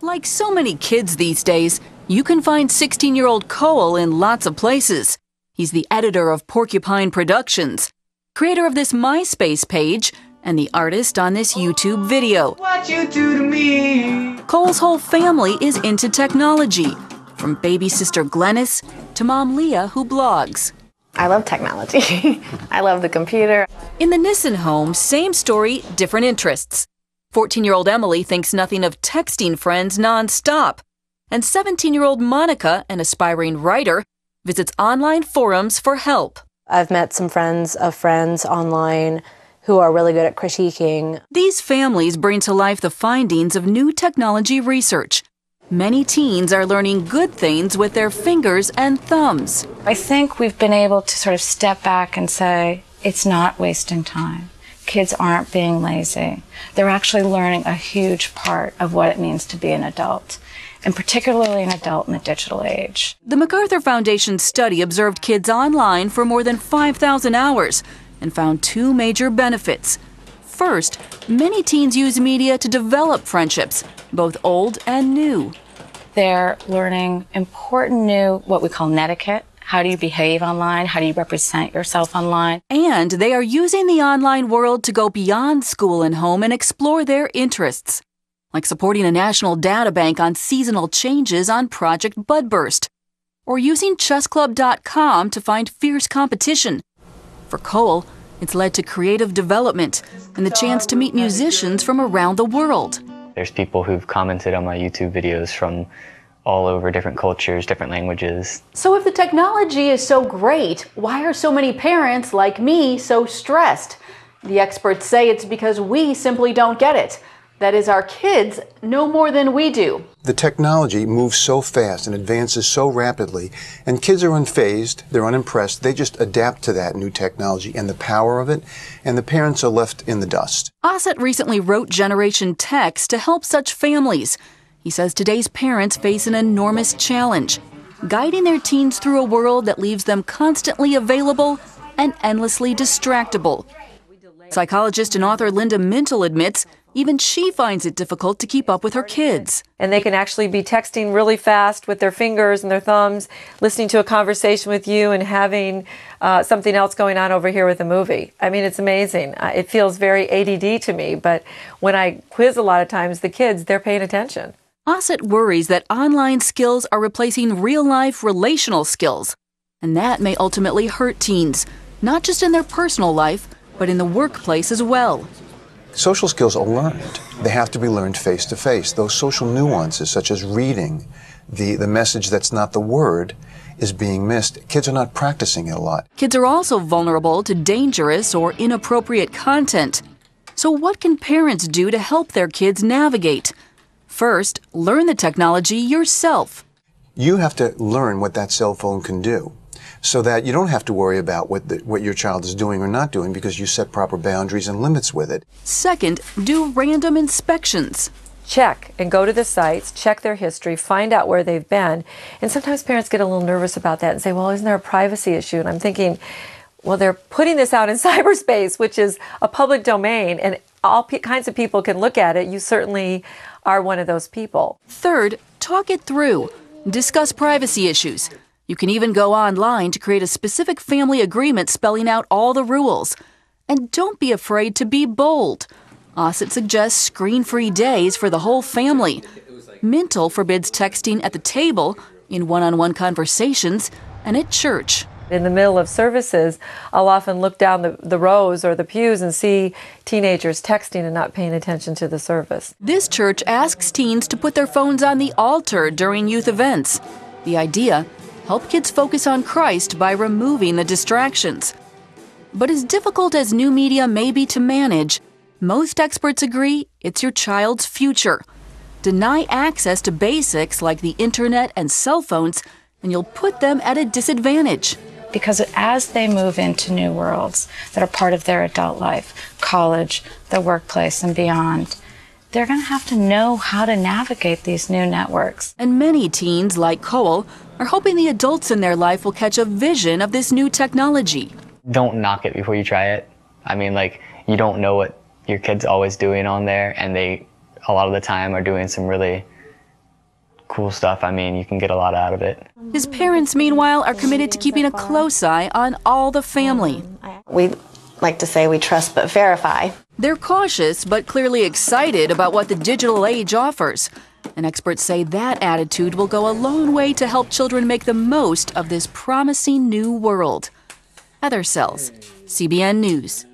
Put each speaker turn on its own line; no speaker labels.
Like so many kids these days, you can find 16-year-old Cole in lots of places. He's the editor of Porcupine Productions, creator of this MySpace page, and the artist on this YouTube video.
What you do to me.
Cole's whole family is into technology, from baby sister Glennis to mom Leah, who blogs.
I love technology. I love the computer.
In the Nissen home, same story, different interests. 14-year-old Emily thinks nothing of texting friends nonstop. And 17-year-old Monica, an aspiring writer, visits online forums for help.
I've met some friends of friends online who are really good at critiquing.
These families bring to life the findings of new technology research. Many teens are learning good things with their fingers and thumbs.
I think we've been able to sort of step back and say, it's not wasting time. Kids aren't being lazy. They're actually learning a huge part of what it means to be an adult, and particularly an adult in the digital age.
The MacArthur Foundation study observed kids online for more than 5,000 hours and found two major benefits. First, many teens use media to develop friendships, both old and new.
They're learning important new, what we call netiquette. How do you behave online? How do you represent yourself online?
And they are using the online world to go beyond school and home and explore their interests, like supporting a national data bank on seasonal changes on Project Budburst, or using chessclub.com to find fierce competition. For Cole, it's led to creative development and the chance to meet musicians from around the world.
There's people who've commented on my YouTube videos from all over, different cultures, different languages.
So if the technology is so great, why are so many parents like me so stressed? The experts say it's because we simply don't get it. That is, our kids know more than we do.
The technology moves so fast and advances so rapidly, and kids are unfazed, they're unimpressed, they just adapt to that new technology and the power of it, and the parents are left in the dust.
Ossett recently wrote Generation Text to help such families. He says today's parents face an enormous challenge, guiding their teens through a world that leaves them constantly available and endlessly distractible. Psychologist and author Linda Mintle admits even she finds it difficult to keep up with her kids.
And they can actually be texting really fast with their fingers and their thumbs, listening to a conversation with you and having something else going on over here with a movie. I mean, it's amazing. It feels very ADD to me, but when I quiz a lot of times the kids, they're paying attention.
Ossett worries that online skills are replacing real-life relational skills, and that may ultimately hurt teens, not just in their personal life, but in the workplace as well.
Social skills are learned. They have to be learned face to face. Those social nuances, such as reading, the message that's not the word, is being missed. Kids are not practicing it a lot.
Kids are also vulnerable to dangerous or inappropriate content. So what can parents do to help their kids navigate? First, learn the technology yourself.
You have to learn what that cell phone can do, so that you don't have to worry about what your child is doing or not doing because you set proper boundaries and limits with it.
Second, do random inspections.
Check and go to the sites, check their history, find out where they've been. And sometimes parents get a little nervous about that and say, well, isn't there a privacy issue? And I'm thinking, well, they're putting this out in cyberspace, which is a public domain, and all kinds of people can look at it. You certainly are one of those people.
Third, talk it through. Discuss privacy issues. You can even go online to create a specific family agreement spelling out all the rules. And don't be afraid to be bold. Ossett suggests screen-free days for the whole family. Mintle forbids texting at the table, in one-on-one conversations, and at church.
In the middle of services, I'll often look down the rows or the pews and see teenagers texting and not paying attention to the service.
This church asks teens to put their phones on the altar during youth events. The idea: help kids focus on Christ by removing the distractions. But as difficult as new media may be to manage, most experts agree it's your child's future. Deny access to basics like the internet and cell phones, and you'll put them at a disadvantage.
Because as they move into new worlds that are part of their adult life, college, the workplace, and beyond, they're going to have to know how to navigate these new networks.
And many teens, like Cole, are hoping the adults in their life will catch a vision of this new technology.
Don't knock it before you try it. I mean, like, you don't know what your kid's always doing on there, and they, a lot of the time, are doing some really cool stuff. I mean, you can get a lot out of it.
His parents, meanwhile, are committed to keeping a close eye on all the family.
We like to say we trust but verify.
They're cautious but clearly excited about what the digital age offers. And experts say that attitude will go a long way to help children make the most of this promising new world. Heather Sells, CBN News.